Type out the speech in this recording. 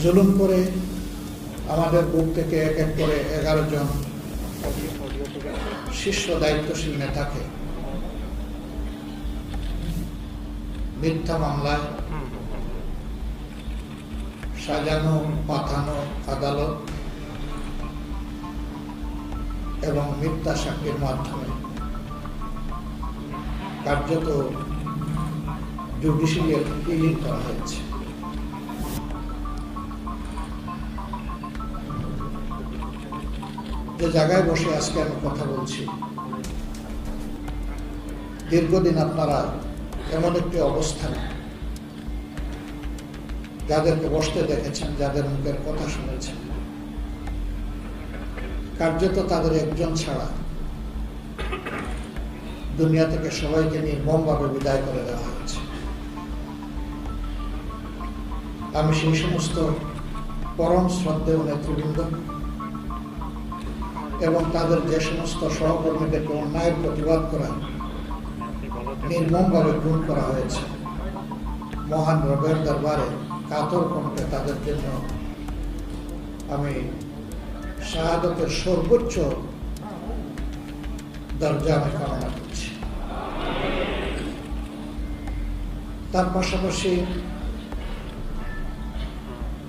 জুলুম করে আমাদের বুক থেকে এক এক করে 11 জন শীর্ষ দায়িত্বশীল নেতাকে মিথ্যা মামলায় সাজানো পাঠানো আদালত এবং মিথ্যা সাক্ষীর মাধ্যমে কার্যত জুডিশিয়াল কিলিং করা হয়েছে। যে জায়গায় বসে আজকে আমি কথা বলছি, দীর্ঘদিন আপনারা এমন একটি অবস্থানে যাদেরকে বসতে দেখেছেন, যাদের মুখের কথা শুনেছেন, কার্যত তাদের একজন ছাড়া দুনিয়া থেকে সবাইকে নির্মমভাবে বিদায় করে দেওয়া হয়েছে। আমি সেই সমস্ত পরম শ্রদ্ধেয় নেতৃবৃন্দ এবং তাদের যে সমস্ত সহকর্মীদেরকে অন্যায়ের প্রতিবাদ করা নির্মমভাবে খুন করা হয়েছে, মহান রবের দরবারে কাতর কণ্ঠে তাদের জন্য আমি শাহাদতের সর্বোচ্চ দরজা আমি কামনা করছি। তার পাশাপাশি